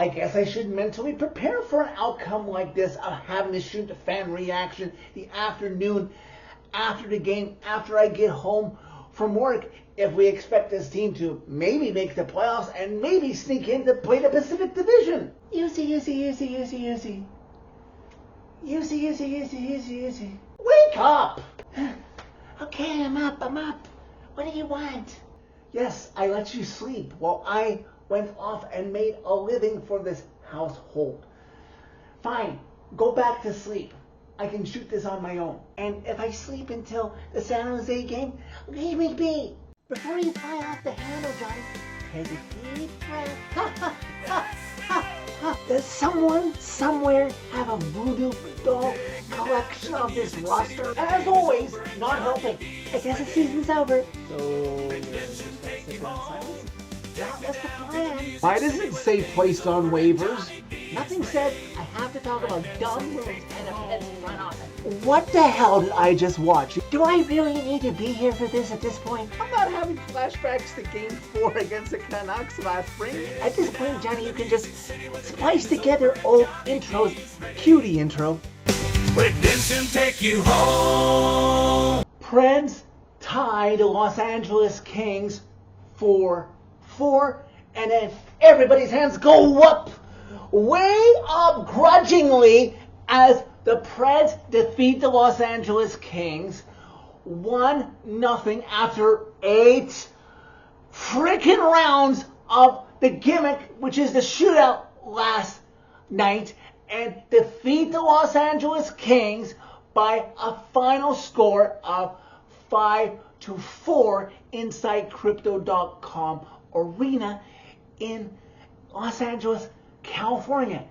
I guess I should mentally prepare for an outcome like this of having to shoot the fan reaction the afternoon after the game, after I get home from work, if we expect this team to maybe make the playoffs and maybe sneak in to play the Pacific Division. Juuse. Wake up! Okay, I'm up. What do you want? Yes, I let you sleep while I went off and made a living for this household. Fine, go back to sleep. I can shoot this on my own. And if I sleep until the San Jose game, leave me be. Before you fly off the handle, Johnny, take a deep breath. Does someone somewhere have a voodoo doll collection of this roster? As always, not helping. I guess the season's over. So, sit in silence? That was the plan. Why does it say placed on waivers? Nothing said. I have to talk about dumb moves and a Pets front office. What the hell did I just watch? Do I really need to be here for this at this point? I'm not having flashbacks to Game 4 against the Canucks last spring. At this point, Johnny, you can just splice together old intros. Cutie intro. PredsNation take you home. Preds tie the Los Angeles Kings 4-4, and then everybody's hands go up, way up grudgingly, as the Preds defeat the Los Angeles Kings 1-0 after 8 freaking rounds of the gimmick, which is the shootout last night, and defeat the Los Angeles Kings by a final score of 5-4 inside Crypto.com Arena in Los Angeles, California.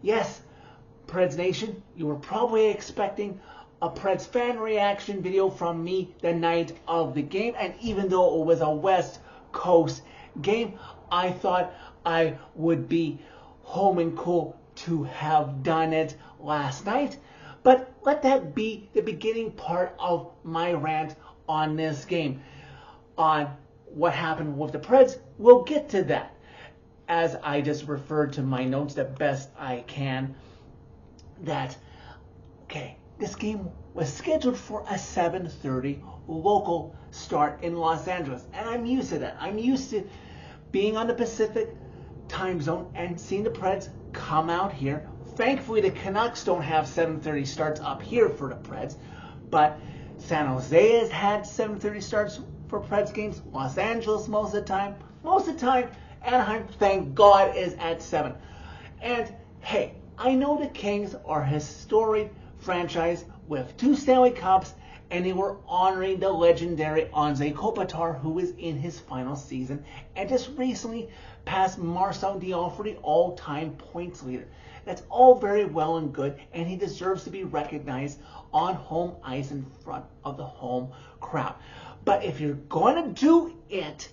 Yes, Preds Nation, you were probably expecting a Preds fan reaction video from me the night of the game, and even though it was a West Coast game, I thought I would be home and cool to have done it last night. But let that be the beginning part of my rant on this game. On what happened with the Preds, we'll get to that, as I just referred to my notes the best I can. This game was scheduled for a 7:30 local start in Los Angeles, and I'm used to that. I'm used to being on the Pacific time zone and seeing the Preds come out here. Thankfully, the Canucks don't have 7:30 starts up here for the Preds, but San Jose has had 7:30 starts for Preds games. Los Angeles most of the time. Anaheim, thank God, is at 7. And hey, I know the Kings are a historic franchise with 2 Stanley Cups, and they were honoring the legendary Anze Kopitar, who is in his final season, and just recently passed Marcel Dion for the all-time points leader. That's all very well and good, and he deserves to be recognized on home ice in front of the home crowd. But if you're going to do it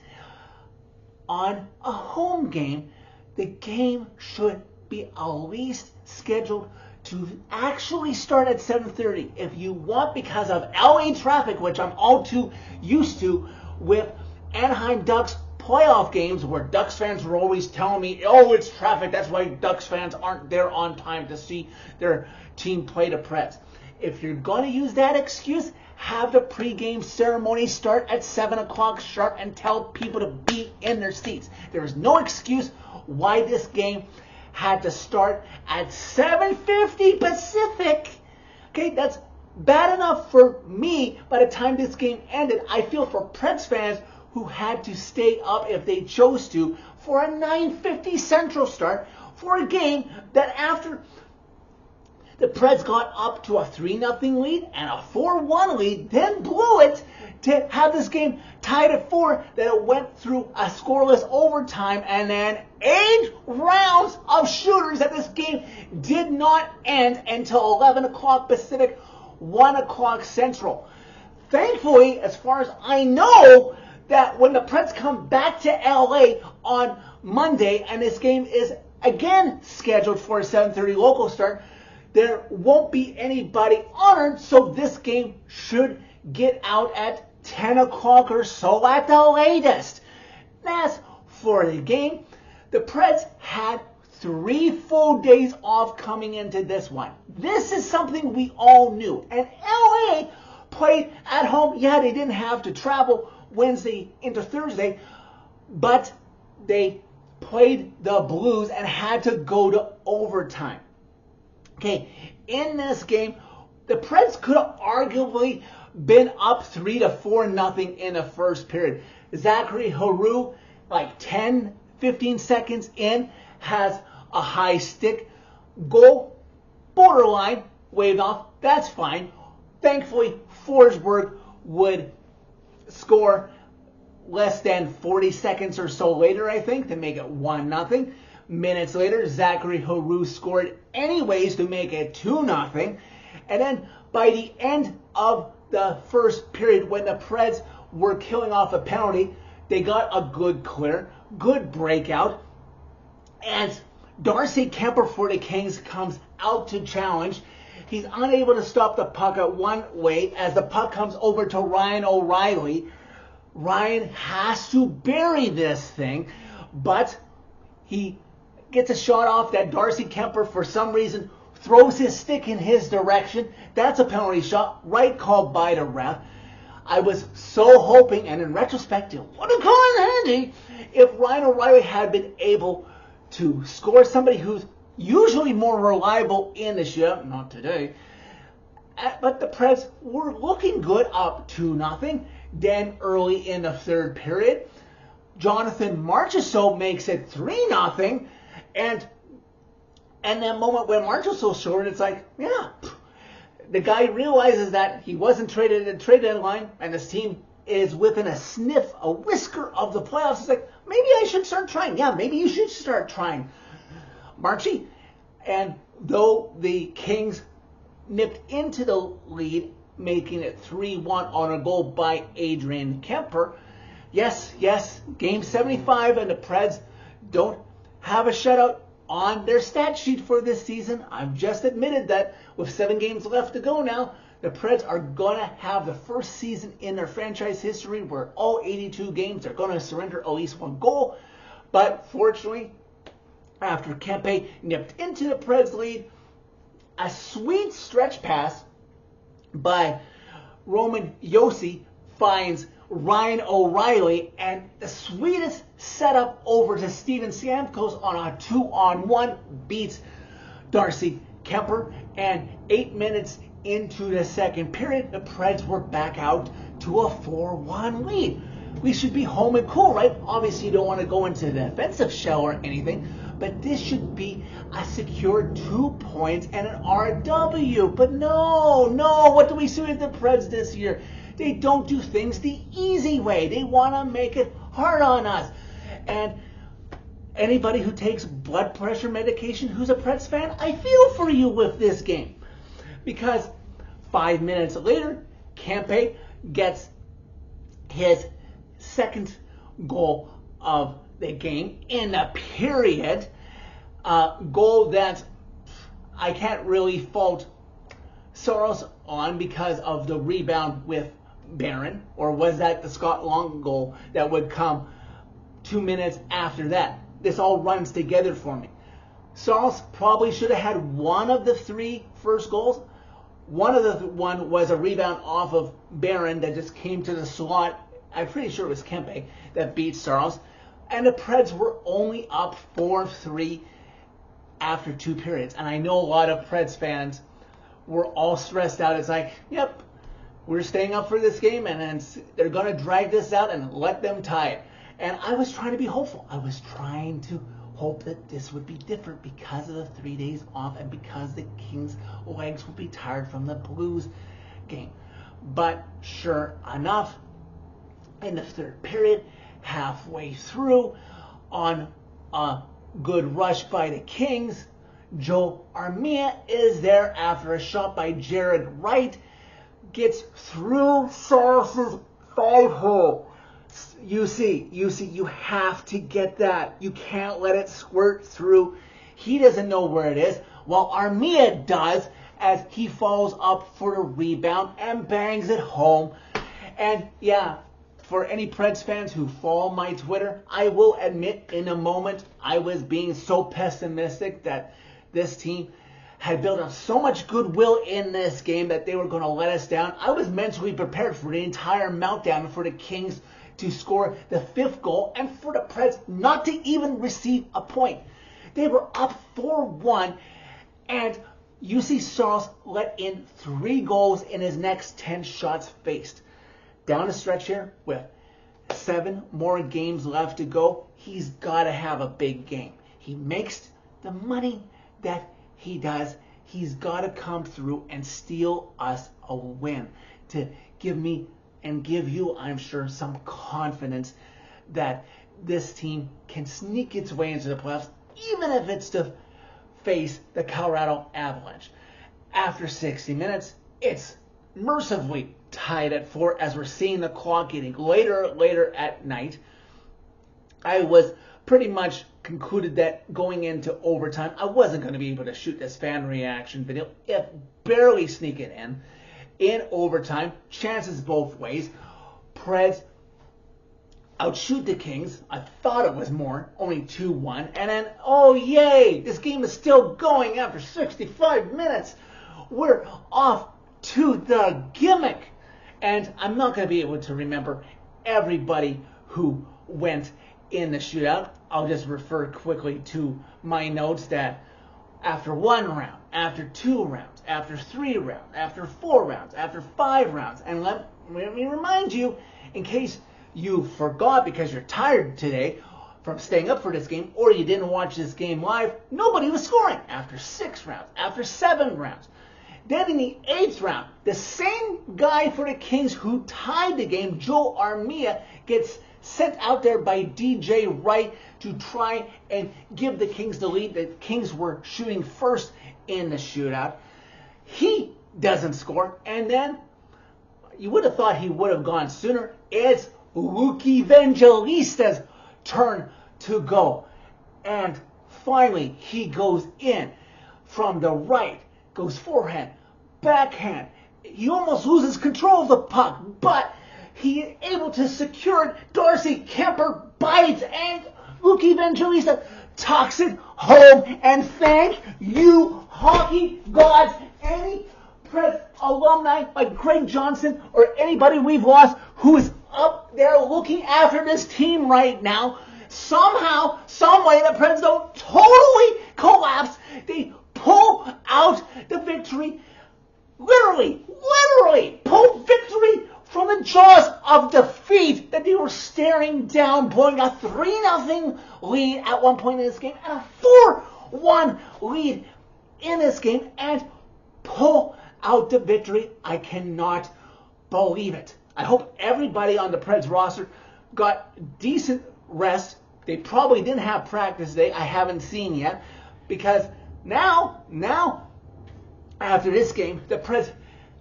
on a home game, the game should be at least scheduled to actually start at 7:30 if you want, because of LA traffic, which I'm all too used to with Anaheim Ducks playoff games, where Ducks fans were always telling me, oh, it's traffic, that's why Ducks fans aren't there on time to see their team play the Preds. If you're going to use that excuse, have the pregame ceremony start at 7 o'clock sharp and tell people to be in their seats. There is no excuse why this game had to start at 7:50 Pacific. Okay, that's bad enough for me by the time this game ended. I feel for Preds fans who had to stay up if they chose to for a 9:50 Central start for a game that, after the Preds got up to a 3-0 lead and a 4-1 lead, then blew it to have this game tied at 4, that it went through a scoreless overtime, and then 8 rounds of shooters, that this game did not end until 11 o'clock Pacific, 1 o'clock Central. Thankfully, as far as I know, that when the Preds come back to LA on Monday and this game is again scheduled for a 7:30 local start, there won't be anybody honored, so this game should get out at 10 o'clock or so at the latest. As for the game, the Preds had 3 full days off coming into this one. This is something we all knew. And LA played at home. Yeah, they didn't have to travel Wednesday into Thursday, but they played the Blues and had to go to overtime. Okay, in this game, the Preds could have arguably been up 3-4-0 in the first period. Zachary Heroux, like 10, 15 seconds in, has a high stick goal, borderline, waved off. That's fine. Thankfully, Forsberg would score less than 40 seconds or so later, I think, to make it 1-0. Minutes later, Zachary Heroux scored anyways to make it 2-0. And then by the end of the first period, when the Preds were killing off a penalty, they got a good clear, good breakout, and Darcy Kemper for the Kings comes out to challenge. He's unable to stop the puck at one way as the puck comes over to Ryan O'Reilly. Ryan has to bury this thing, but he gets a shot off that Darcy Kemper, for some reason, throws his stick in his direction. That's a penalty shot, right call by the ref. I was so hoping, and in retrospect, it would have come in handy if Ryan O'Reilly had been able to score, somebody who's usually more reliable in this year, not today. But the Preds were looking good, up 2-0. Then early in the third period, Jonathan Marchessault makes it 3-0. And that moment when Marchessault scored, it's like, yeah, the guy realizes that he wasn't traded at the trade deadline, and his team is within a sniff, a whisker of the playoffs. It's like, maybe I should start trying. Yeah, maybe you should start trying, Marchie. And though the Kings nipped into the lead, making it 3-1 on a goal by Adrian Kemper, yes, game 75, and the Preds don't have a shutout on their stat sheet for this season. I've just admitted that with 7 games left to go now, the Preds are going to have the first season in their franchise history where all 82 games are going to surrender at least 1 goal. But fortunately, after Kempe nipped into the Preds lead, a sweet stretch pass by Roman Josi finds Ryan O'Reilly, and the sweetest setup over to Steven Stamkos on a 2-on-1 beats Darcy Kemper. And 8 minutes into the second period, the Preds were back out to a 4-1 lead. We should be home and cool, right? Obviously, you don't want to go into the defensive shell or anything, but this should be a secure 2 points and an RW. But no, what do we see with the Preds this year? They don't do things the easy way. They want to make it hard on us. And anybody who takes blood pressure medication who's a Preds fan, I feel for you with this game. Because 5 minutes later, Kempe gets his second goal of the game in the period. Goal that I can't really fault Saros on because of the rebound with Barron, or was that the Scott Long goal that would come 2 minutes after that? This all runs together for me. Saros probably should have had one of the 3 first goals. One was a rebound off of Barron that just came to the slot. I'm pretty sure it was Kempe that beat Saros. And the Preds were only up 4-3 after 2 periods. And I know a lot of Preds fans were all stressed out. It's like, yep, we're staying up for this game, and then they're going to drag this out and let them tie it. And I was trying to be hopeful. I was trying to hope that this would be different because of the 3 days off and because the Kings' legs would be tired from the Blues game. But sure enough, in the third period, halfway through, on a good rush by the Kings, Joe Armia is there after a shot by Jared Wright, gets through Saros's 5-hole. Juuse, you have to get that. You can't let it squirt through. He doesn't know where it is, while Armia does, as he follows up for the rebound and bangs it home. And yeah, for any Preds fans who follow my Twitter, I will admit in a moment I was being so pessimistic that this team had built up so much goodwill in this game that they were going to let us down. I was mentally prepared for the entire meltdown, for the Kings to score the 5th goal and for the Preds not to even receive a point. They were up 4-1, and Juuse Saros let in 3 goals in his next 10 shots faced. Down the stretch here, with 7 more games left to go, he's got to have a big game. He makes the money that he does. He's got to come through and steal us a win to give me and give you, I'm sure, some confidence that this team can sneak its way into the playoffs, even if it's to face the Colorado Avalanche. After 60 minutes, it's mercifully tied at 4 as we're seeing the clock getting later at night. I was pretty much concluded that going into overtime, I wasn't going to be able to shoot this fan reaction video, if barely sneak it in. In overtime, chances both ways. Preds outshoot the Kings. I thought it was more, only 2-1. And then, oh yay, this game is still going after 65 minutes. We're off to the gimmick. And I'm not going to be able to remember everybody who went in the shootout. I'll just refer quickly to my notes that after 1 round, after 2 rounds, after 3 rounds, after 4 rounds, after 5 rounds, and let me remind you, in case you forgot because you're tired today from staying up for this game, or you didn't watch this game live, nobody was scoring after 6 rounds, after 7 rounds. Then in the 8th round, the same guy for the Kings who tied the game, Joe Armia, gets sent out there by DJ Wright to try and give the Kings the lead. The Kings were shooting first in the shootout. He doesn't score, and then you would have thought he would have gone sooner. It's Luke Evangelista's turn to go. And finally, he goes in from the right, goes forehand, backhand. He almost loses control of the puck, but he is able to secure it. Darcy Kemper bites, and Luke Evangelista tucks it home. And thank you, hockey gods, any Preds alumni like Craig Johnson or anybody we've lost who is up there looking after this team right now. Somehow, some way, the Preds don't totally collapse. They pull out the victory. Literally pull victory from the jaws of defeat that they were staring down, blowing a 3-0 lead at one point in this game and a 4-1 lead in this game, and pull out the victory. I cannot believe it. I hope everybody on the Preds roster got decent rest. They probably didn't have practice today. I haven't seen yet, because now after this game, the Preds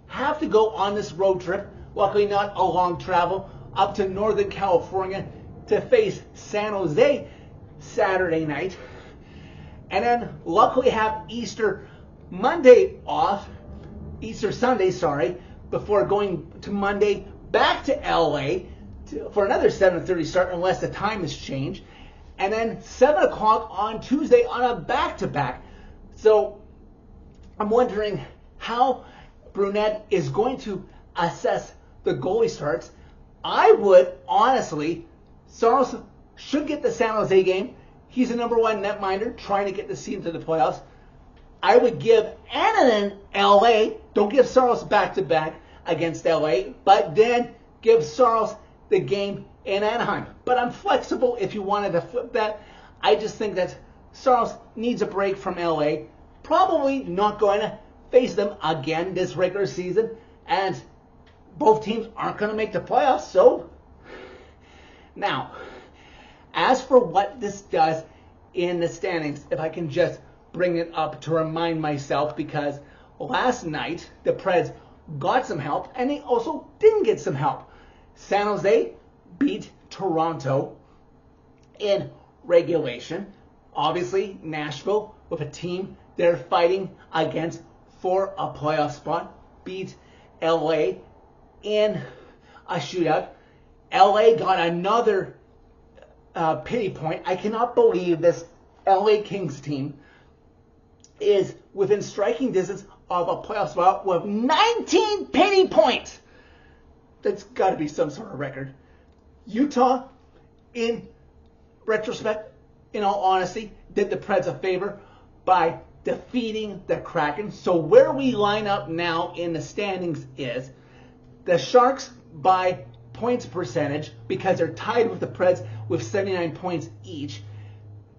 have to go on this road trip, luckily not a long travel, up to Northern California to face San Jose Saturday night. And then luckily have Easter Sunday, before going to Monday back to LA for another 7:30 start unless the time has changed. And then 7 o'clock on Tuesday on a back-to-back. So I'm wondering how Brunette is going to assess the goalie starts. I would, honestly, Saros should get the San Jose game. He's the number 1 netminder trying to get the team to the playoffs. I would give Annunen LA. Don't give Saros back-to-back against LA, but then give Saros the game in Anaheim. But I'm flexible if you wanted to flip that. I just think that Saros needs a break from LA. Probably not going to face them again this regular season, and both teams aren't going to make the playoffs. So now, as for what this does in the standings, if I can just bring it up to remind myself, because last night the Preds got some help and they also didn't get some help. San Jose beat Toronto in regulation. Obviously, Nashville, with a team they're fighting against for a playoff spot, beat LA in a shootout. LA got another pity point. I cannot believe this LA Kings team is within striking distance of a playoff spot with 19 pity points. That's got to be some sort of record. Utah, in retrospect, in all honesty, did the Preds a favor by defeating the Kraken. So where we line up now in the standings is the Sharks by points percentage, because they're tied with the Preds with 79 points each.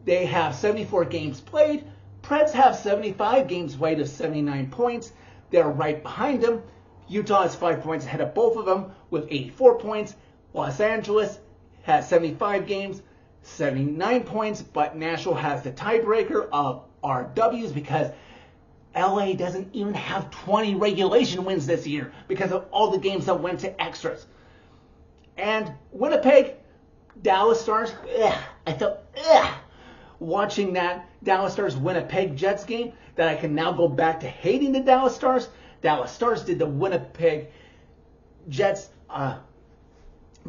They have 74 games played. Preds have 75 games played of 79 points. They're right behind them. Utah is 5 points ahead of both of them with 84 points. Los Angeles has 75 games, 79 points, but Nashville has the tiebreaker of RWs because LA doesn't even have 20 regulation wins this year because of all the games that went to extras. And Winnipeg, Dallas Stars, I felt watching that Dallas Stars Winnipeg Jets game that I can now go back to hating the Dallas Stars. Dallas Stars did the Winnipeg Jets,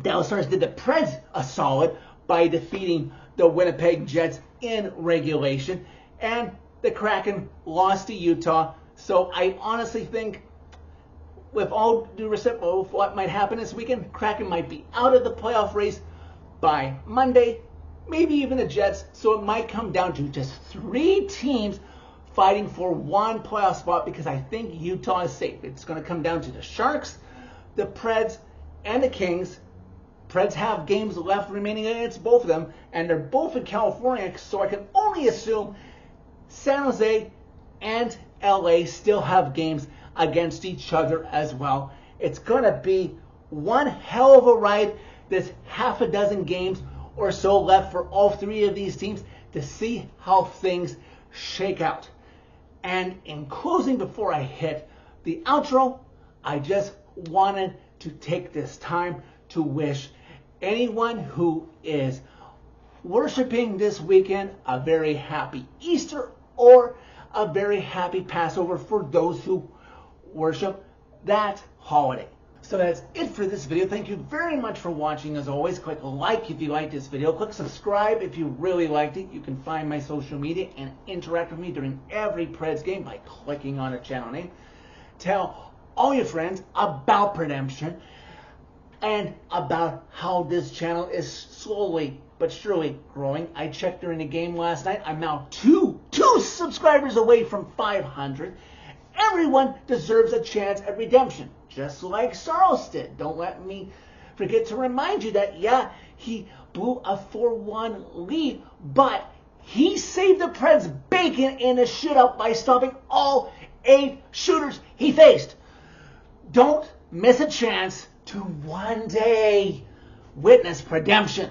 Dallas Stars did the Preds a solid by defeating the Winnipeg Jets in regulation. And the Kraken lost to Utah. So I honestly think, with all due respect of what might happen this weekend, Kraken might be out of the playoff race by Monday, maybe even the Jets. So it might come down to just 3 teams fighting for one playoff spot because I think Utah is safe. It's going to come down to the Sharks, the Preds, and the Kings. Preds have games left remaining against both of them, and they're both in California, so I can only assume San Jose and LA still have games against each other as well. It's going to be one hell of a ride. There's half a dozen games or so left for all 3 of these teams to see how things shake out. And in closing, before I hit the outro, I just wanted to take this time to wish anyone who is worshiping this weekend a very happy Easter or a very happy Passover for those who worship that holiday. So that's it for this video. Thank you very much for watching. As always, click like if you liked this video. Click subscribe if you really liked it. You can find my social media and interact with me during every Preds game by clicking on a channel name. Tell all your friends about PredsNation and about how this channel is slowly but surely growing. I checked during the game last night. I'm now two subscribers away from 500. Everyone deserves a chance at redemption, just like Saros did. Don't let me forget to remind you that, yeah, he blew a 4-1 lead, but he saved the Preds bacon in a shootout by stopping all 8 shooters he faced. Don't miss a chance to one day witness redemption.